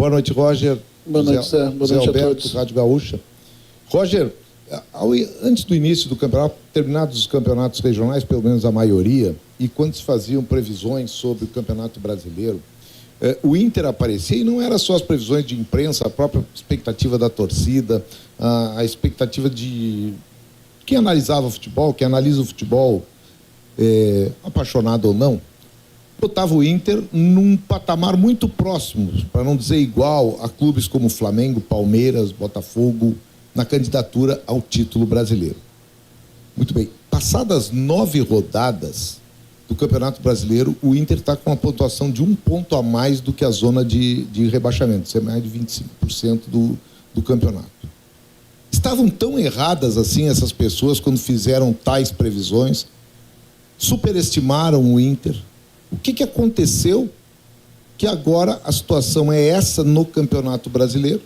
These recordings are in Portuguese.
Boa noite, Roger. Boa noite, Zé. Boa noite Alberto, a todos. Rádio Gaúcha. Roger, antes do início do campeonato, terminados os campeonatos regionais, pelo menos a maioria, e quando se faziam previsões sobre o Campeonato Brasileiro, o Inter aparecia e não era só as previsões de imprensa, a própria expectativa da torcida, a expectativa de quem analisava o futebol, quem analisa o futebol, apaixonado ou não, botava o Inter num patamar muito próximo, para não dizer igual, a clubes como Flamengo, Palmeiras, Botafogo, na candidatura ao título brasileiro. Muito bem. Passadas 9 rodadas do Campeonato Brasileiro, o Inter está com uma pontuação de 1 ponto a mais do que a zona de rebaixamento. Isso é mais de 25% do campeonato. Estavam tão erradas assim essas pessoas quando fizeram tais previsões? Superestimaram o Inter? O que aconteceu que agora a situação é essa no Campeonato Brasileiro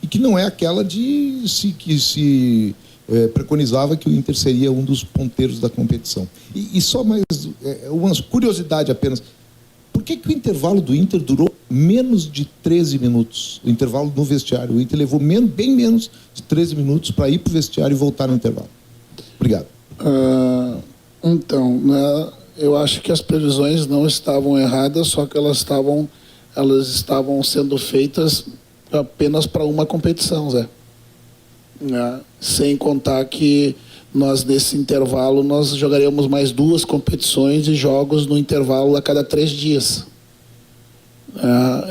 e que não é aquela que se preconizava que o Inter seria um dos ponteiros da competição? E só mais uma curiosidade apenas. Por que o intervalo do Inter durou menos de 13 minutos? O intervalo no vestiário. O Inter levou bem menos de 13 minutos para ir para o vestiário e voltar no intervalo. Obrigado. Eu acho que as previsões não estavam erradas, só que elas estavam sendo feitas apenas para uma competição, Zé. Sem contar que nós, nesse intervalo, nós jogaríamos mais 2 competições e jogos no intervalo a cada 3 dias.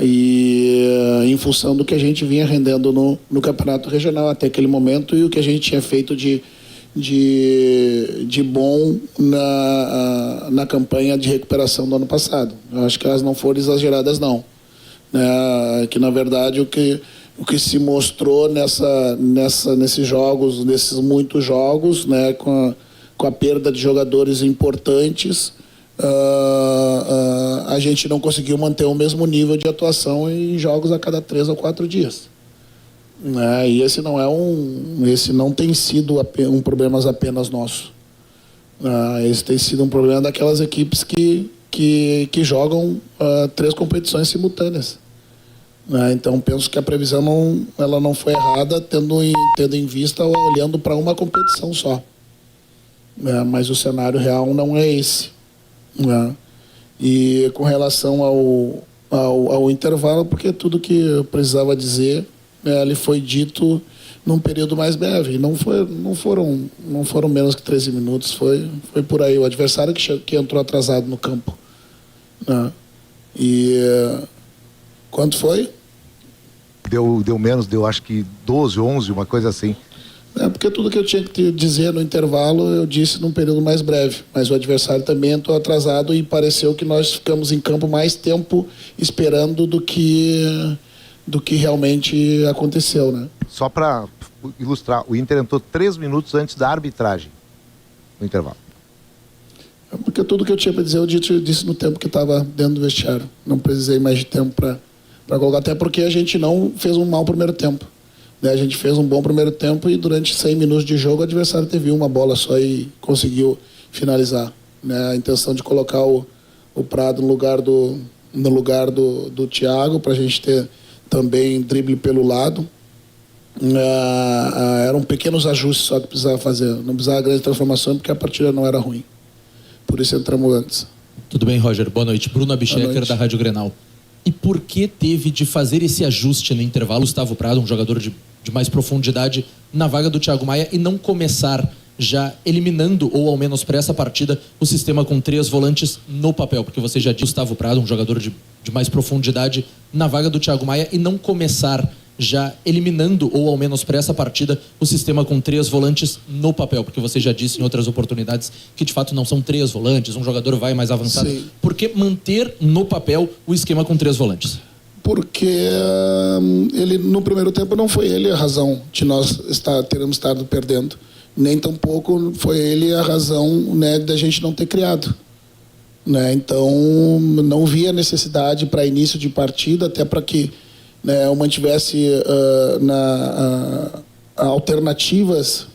Em função do que a gente vinha rendendo no campeonato regional até aquele momento e o que a gente tinha feito de bom na campanha de recuperação do ano passado. Eu acho que elas não foram exageradas, não. Que, na verdade, o que se mostrou nesses jogos, nesses muitos jogos, né, com a perda de jogadores importantes, a gente não conseguiu manter o mesmo nível de atuação em jogos a cada 3 ou 4 dias. E esse não tem sido um problema apenas nosso. Esse tem sido um problema daquelas equipes que jogam 3 competições simultâneas. Então penso que a previsão ela não foi errada, tendo em vista olhando para uma competição só. Mas o cenário real não é esse. E com relação ao intervalo, porque tudo que eu precisava dizer ele foi dito num período mais breve. Não foram menos que 13 minutos, foi por aí. O adversário que entrou atrasado no campo. E quanto foi? Deu menos, deu acho que 12, 11, uma coisa assim. Porque tudo que eu tinha que dizer no intervalo eu disse num período mais breve, mas o adversário também entrou atrasado e pareceu que nós ficamos em campo mais tempo esperando do que realmente aconteceu, né? Só para ilustrar, o Inter entrou 3 minutos antes da arbitragem no intervalo. Porque tudo que eu tinha para dizer eu disse no tempo que estava dentro do vestiário. Não precisei mais de tempo para colocar, até porque a gente não fez um mau primeiro tempo. A gente fez um bom primeiro tempo e durante 100 minutos de jogo o adversário teve uma bola só e conseguiu finalizar. A intenção de colocar o Prado no lugar do Thiago, para a gente ter também drible pelo lado. Eram pequenos ajustes só que precisava fazer. Não precisava grande transformação porque a partida não era ruim. Por isso entramos antes. Tudo bem, Roger? Boa noite. Bruno Abchecker, da Rádio Grenal. E por que teve de fazer esse ajuste no intervalo, Gustavo Prado, um jogador de mais profundidade, na vaga do Thiago Maia, e não começar já eliminando, ou ao menos para essa partida, o sistema com 3 volantes no papel? Porque você já disse, Gustavo Prado, um jogador de mais profundidade, na vaga do Thiago Maia, e não começar já eliminando, ou ao menos para essa partida, o sistema com 3 volantes no papel? Porque você já disse em outras oportunidades que de fato não são 3 volantes, um jogador vai mais avançado. Sim. Por que manter no papel o esquema com 3 volantes? Porque ele no primeiro tempo não foi ele a razão de nós termos estado perdendo. Nem tampouco foi ele a razão, né, da gente não ter criado. Então não via necessidade para início de partida, até para que eu mantivesse alternativas,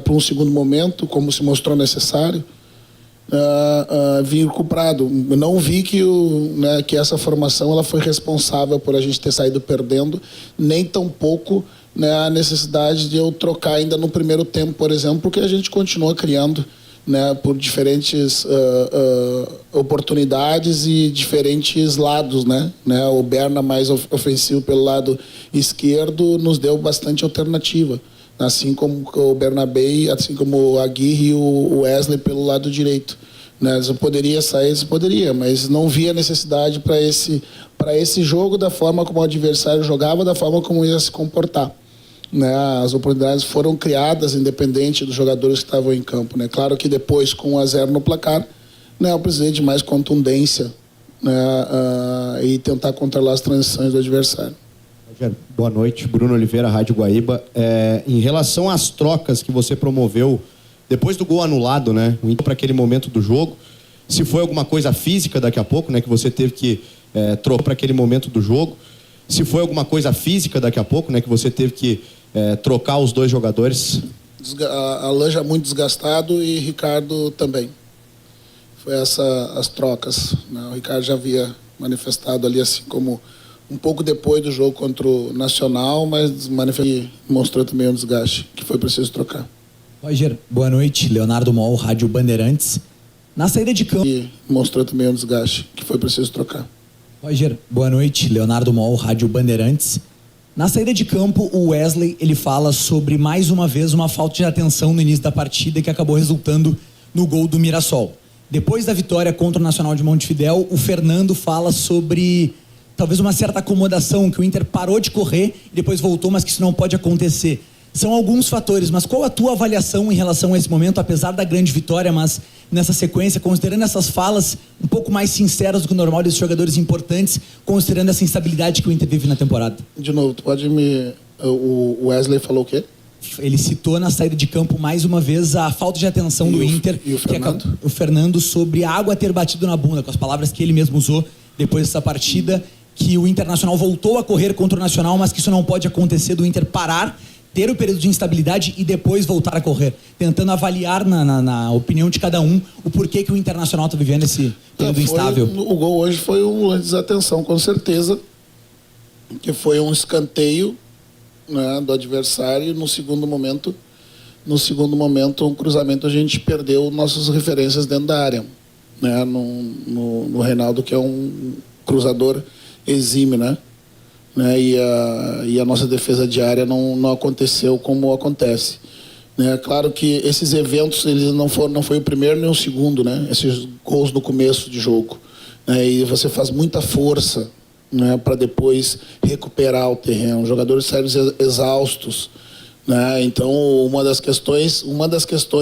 para um segundo momento, como se mostrou necessário. vir com o Prado. Eu não vi que, que essa formação ela foi responsável por a gente ter saído perdendo, nem tampouco a necessidade de eu trocar ainda no primeiro tempo, por exemplo, porque a gente continua criando por diferentes oportunidades e diferentes lados. O Berna mais ofensivo pelo lado esquerdo nos deu bastante alternativa, assim como o Bernabé, assim como o Aguirre e o Wesley pelo lado direito. Se poderia sair, se poderia, mas não via necessidade para esse jogo, da forma como o adversário jogava, da forma como ia se comportar. As oportunidades foram criadas independente dos jogadores que estavam em campo. Claro que depois, com 1-0 no placar, eu precisei de mais contundência e tentar controlar as transições do adversário. Boa noite, Bruno Oliveira, Rádio Guaíba. Em relação às trocas que você promoveu depois do gol anulado, para aquele momento do jogo, se foi alguma coisa física daqui a pouco, que você teve que trocar para aquele momento do jogo, se foi alguma coisa física daqui a pouco, que você teve que trocar os dois jogadores. Alain já muito desgastado e Ricardo também. Foi as trocas. O Ricardo já havia manifestado ali, assim como um pouco depois do jogo contra o Nacional, mas mostrou também um desgaste que foi preciso trocar. Roger, boa noite. Leonardo Mol, Rádio Bandeirantes. Na saída de campo... mostrou também um desgaste que foi preciso trocar. Roger, boa noite. Leonardo Mol, Rádio Bandeirantes. Na saída de campo, o Wesley, ele fala sobre, mais uma vez, uma falta de atenção no início da partida que acabou resultando no gol do Mirassol. Depois da vitória contra o Nacional de Montevidéu, o Fernando fala sobre talvez uma certa acomodação, que o Inter parou de correr e depois voltou, mas que isso não pode acontecer. São alguns fatores, mas qual a tua avaliação em relação a esse momento, apesar da grande vitória, mas nessa sequência, considerando essas falas um pouco mais sinceras do que o normal desses jogadores importantes, considerando essa instabilidade que o Inter vive na temporada? De novo, tu pode me... O Wesley falou o quê? Ele citou na saída de campo mais uma vez a falta de atenção do Inter. E o Fernando? O Fernando sobre a água ter batido na bunda, com as palavras que ele mesmo usou depois dessa partida, que o Internacional voltou a correr contra o Nacional, mas que isso não pode acontecer, do Inter parar, ter o período de instabilidade e depois voltar a correr, tentando avaliar na opinião de cada um o porquê que o Internacional está vivendo esse período instável. O gol hoje foi uma desatenção, com certeza, que foi um escanteio do adversário. No segundo momento, um cruzamento, a gente perdeu nossas referências dentro da área, no Reinaldo, que é um cruzador exímio, e a nossa defesa diária não aconteceu como acontece. Claro que esses eventos, eles não foi o primeiro nem o segundo, esses gols no começo de jogo. E você faz muita força para depois recuperar o terreno. Os jogadores saem exaustos. Então, uma das questões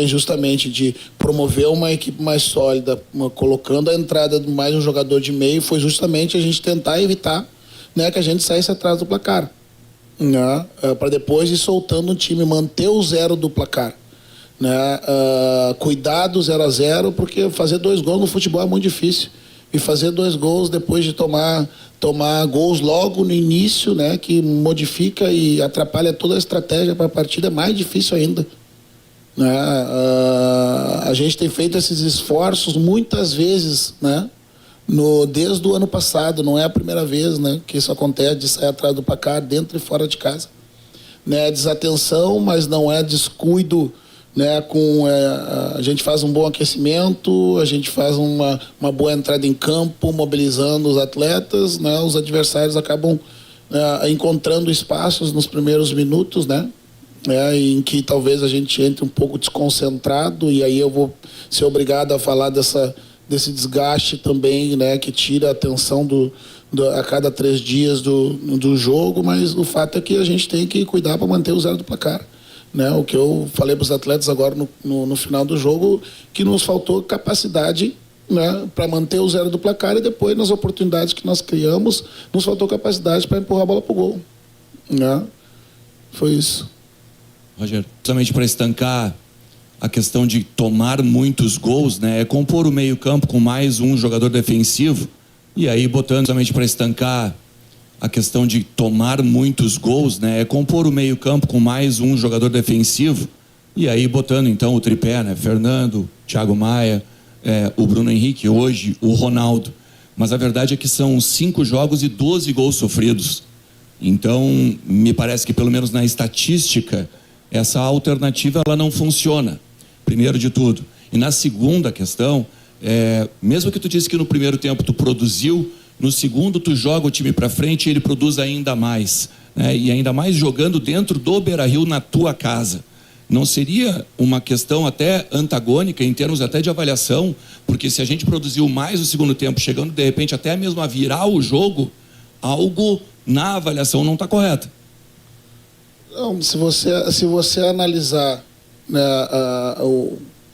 justamente de promover uma equipe mais sólida, colocando a entrada de mais um jogador de meio, foi justamente a gente tentar evitar que a gente saísse atrás do placar, para depois ir soltando o time, manter o 0 do placar, cuidar do 0-0, porque fazer 2 gols no futebol é muito difícil, e fazer 2 gols depois de tomar gols logo no início, que modifica e atrapalha toda a estratégia para a partida, é mais difícil ainda. A gente tem feito esses esforços muitas vezes, desde o ano passado, não é a primeira vez que isso acontece, de sair atrás do placar, dentro e fora de casa. É desatenção, mas não é descuido, a gente faz um bom aquecimento, a gente faz uma boa entrada em campo, mobilizando os atletas, os adversários acabam encontrando espaços nos primeiros minutos, em que talvez a gente entre um pouco desconcentrado, e aí eu vou ser obrigado a falar desse desgaste também, que tira a atenção a cada 3 dias do jogo, mas o fato é que a gente tem que cuidar para manter o 0 do placar. O que eu falei para os atletas agora no final do jogo, que nos faltou capacidade para manter o 0 do placar, e depois, nas oportunidades que nós criamos, nos faltou capacidade para empurrar a bola para o gol. Foi isso. Roger, justamente para estancar a questão de tomar muitos gols, é compor o meio-campo com mais um jogador defensivo, e aí botando somente para estancar a questão de tomar muitos gols, é compor o meio-campo com mais um jogador defensivo, e aí botando então o tripé, Fernando, Thiago Maia, o Bruno Henrique, hoje o Ronaldo. Mas a verdade é que são 5 jogos e 12 gols sofridos. Então, me parece que pelo menos na estatística, essa alternativa ela não funciona, primeiro de tudo. E na segunda questão, mesmo que tu disse que no primeiro tempo tu produziu, no segundo tu joga o time para frente e ele produz ainda mais, né? E ainda mais jogando dentro do Beira-Rio na tua casa. Não seria uma questão até antagônica em termos até de avaliação, porque se a gente produziu mais no segundo tempo, chegando de repente até mesmo a virar o jogo, algo na avaliação não está correto. Não, se você analisar, né,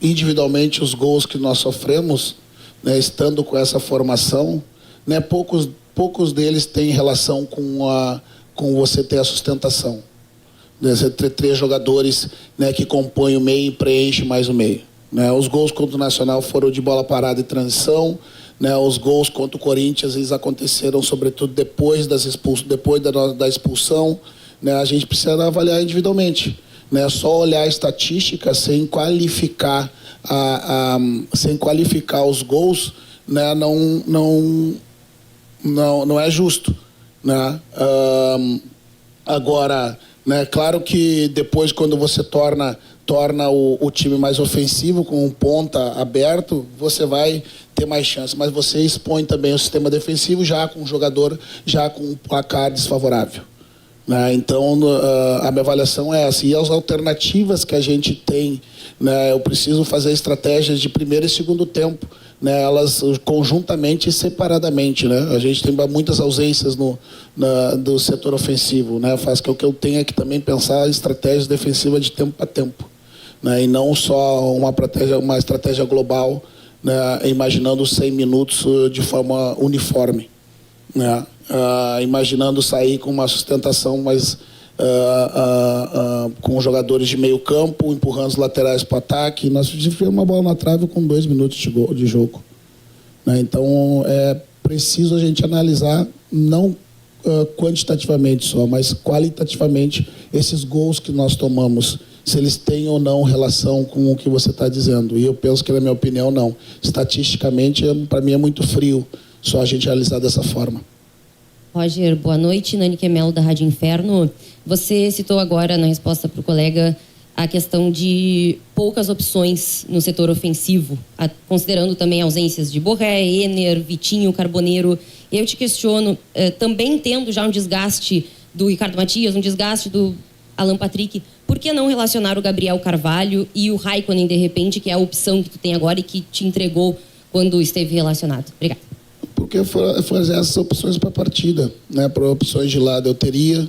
individualmente os gols que nós sofremos, né, estando com essa formação, né, poucos deles têm relação com você ter a sustentação. Você ter 3 jogadores, né, que compõem o meio e preenchem mais o meio. Né? Os gols contra o Nacional foram de bola parada e transição. Né? Os gols contra o Corinthians eles aconteceram sobretudo depois da expulsão. Né? A gente precisa avaliar individualmente. Né? Só olhar a estatística sem qualificar, sem qualificar os gols, né? Não é justo. Né? Agora, né, claro que depois, quando você torna o time mais ofensivo, com um ponta aberto, você vai ter mais chance. Mas você expõe também o sistema defensivo já com um jogador, já com um placar desfavorável. Né? Então, a minha avaliação é essa. E as alternativas que a gente tem, né, eu preciso fazer estratégias de primeiro e segundo tempo, né, elas conjuntamente e separadamente. Né? A gente tem muitas ausências do setor ofensivo. Né? Faz com que eu tenha que também pensar estratégias defensivas de tempo para tempo. Né? E não só uma estratégia global, né, imaginando 100 minutos de forma uniforme. Né? Imaginando sair com uma sustentação mais com jogadores de meio campo, empurrando os laterais para o ataque. Nós tivemos uma bola na trave com 2 minutos de jogo. Né? Então, é preciso a gente analisar, não quantitativamente só, mas qualitativamente, esses gols que nós tomamos, se eles têm ou não relação com o que você está dizendo. E eu penso que, na minha opinião, não. Estatisticamente, para mim, é muito frio só a gente analisar dessa forma. Roger, boa noite. Nani Quemelo, da Rádio Inferno. Você citou agora, na resposta para o colega, a questão de poucas opções no setor ofensivo, considerando também ausências de Borré, Ener, Vitinho, Carboneiro. Eu te questiono, também tendo já um desgaste do Ricardo Matias, um desgaste do Alan Patrick, por que não relacionar o Gabriel Carvalho e o Raikkonen, de repente, que é a opção que tu tem agora e que te entregou quando esteve relacionado? Obrigada. Porque fazer essas opções para a partida, né? Para opções de lado eu teria,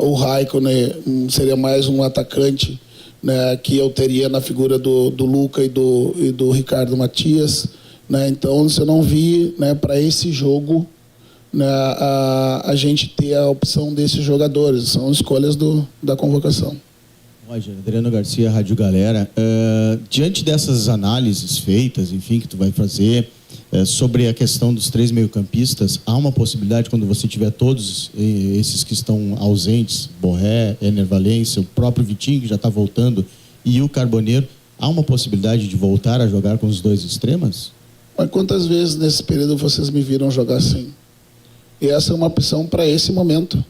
o Raikkonen seria mais um atacante, né, que eu teria na figura do Luca e do Ricardo Matias, né? Então, se eu não vi, né, para esse jogo, né, a gente ter a opção desses jogadores, são escolhas da convocação. Roger, Adriano Garcia, Rádio Galera. Diante dessas análises feitas, enfim, que tu vai fazer sobre a questão dos 3 meio-campistas, há uma possibilidade, quando você tiver todos esses que estão ausentes, Borré, Ener Valencia, o próprio Vitinho, que já está voltando, e o Carboneiro, há uma possibilidade de voltar a jogar com os 2 extremas? Mas quantas vezes nesse período vocês me viram jogar assim? E essa é uma opção para esse momento.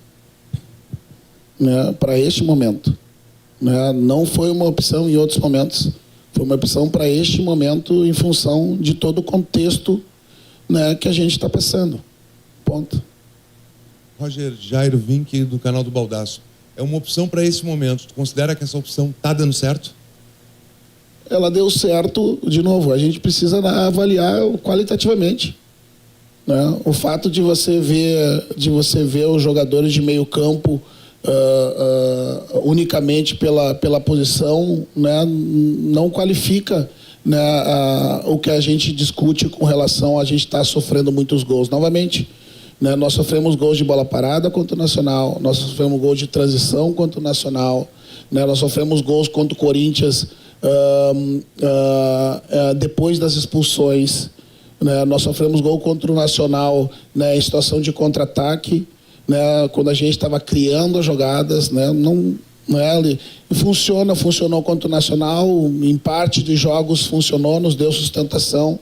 Né? Para este momento. Né? Não foi uma opção em outros momentos. Foi uma opção para este momento em função de todo o contexto, né, que a gente está passando. Ponto. Roger, Jairo Vink, do canal do Baldaço. É uma opção para esse momento. Tu considera que essa opção está dando certo? Ela deu certo, de novo, a gente precisa avaliar qualitativamente. Né? O fato de você ver os jogadores de meio campo unicamente pela posição, né, não qualifica, né, o que a gente discute com relação a gente estar sofrendo muitos gols. Novamente, né, nós sofremos gols de bola parada contra o Nacional, nós sofremos gols de transição contra o Nacional, né, nós sofremos gols contra o Corinthians depois das expulsões, né, nós sofremos gol contra o Nacional, né, em situação de contra-ataque, né, quando a gente estava criando as jogadas, né, né? E funcionou contra o Nacional, em parte de jogos funcionou, nos deu sustentação,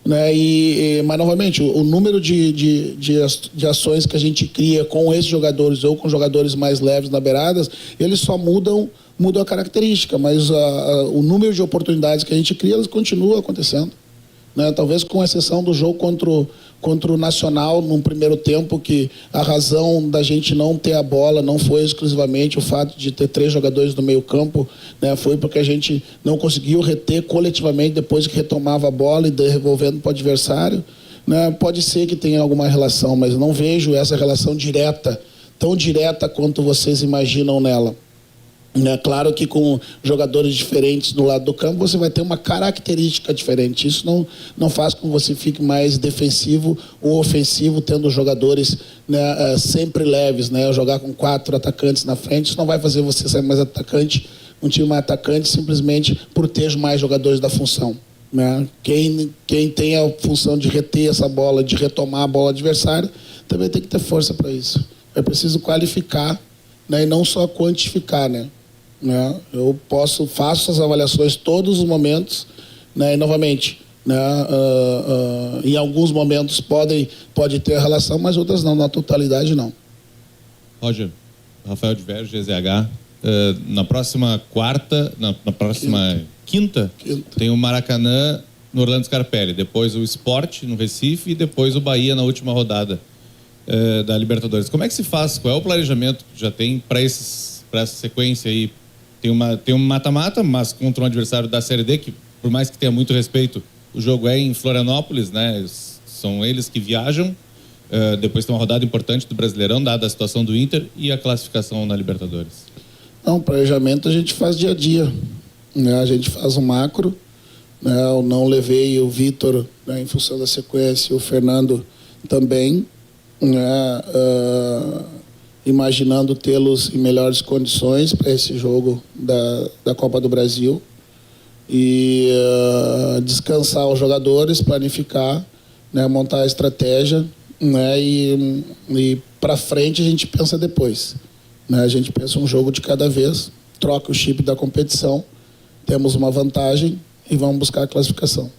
né? Mas, novamente, o número de ações que a gente cria com esses jogadores ou com jogadores mais leves na beiradas, eles só mudam a característica, mas o número de oportunidades que a gente cria, elas continuam acontecendo, né? Talvez com exceção do jogo contra o Nacional, num primeiro tempo, que a razão da gente não ter a bola não foi exclusivamente o fato de ter 3 jogadores no meio campo, né? Foi porque a gente não conseguiu reter coletivamente depois que retomava a bola e devolvendo para o adversário, né? Pode ser que tenha alguma relação, mas não vejo essa relação direta, tão direta quanto vocês imaginam nela. É claro que com jogadores diferentes do lado do campo você vai ter uma característica diferente. Isso não faz com que você fique mais defensivo ou ofensivo, tendo jogadores, né, sempre leves, né? Jogar com 4 atacantes na frente, isso não vai fazer você ser mais atacante, um time mais atacante, simplesmente por ter mais jogadores da função, né? Quem tem a função de reter essa bola, de retomar a bola adversária, também tem que ter força para isso. É preciso qualificar, né, e não só quantificar, né? Eu faço as avaliações todos os momentos, né? E novamente, né, em alguns momentos pode ter relação, mas outras não, na totalidade não. Rafael de Verge, GZH, na próxima quarta, na próxima quinta, tem o Maracanã no Orlando Scarpelli, depois o Sport no Recife e depois o Bahia na última rodada da Libertadores. Como é que se faz? Qual é o planejamento que já tem para essa sequência aí? Tem um mata-mata, mas contra um adversário da Série D, que por mais que tenha muito respeito, o jogo é em Florianópolis, né? São eles que viajam. Depois tem uma rodada importante do Brasileirão, dada a situação do Inter, e a classificação na Libertadores. Não, planejamento a gente faz dia a dia, né? A gente faz um macro, né? Eu não levei o Vitor, né, em função da sequência, e o Fernando também, né? Imaginando tê-los em melhores condições para esse jogo da Copa do Brasil e descansar os jogadores, planificar, né, montar a estratégia, né, e para frente a gente pensa depois, né? A gente pensa um jogo de cada vez, troca o chip da competição, temos uma vantagem e vamos buscar a classificação.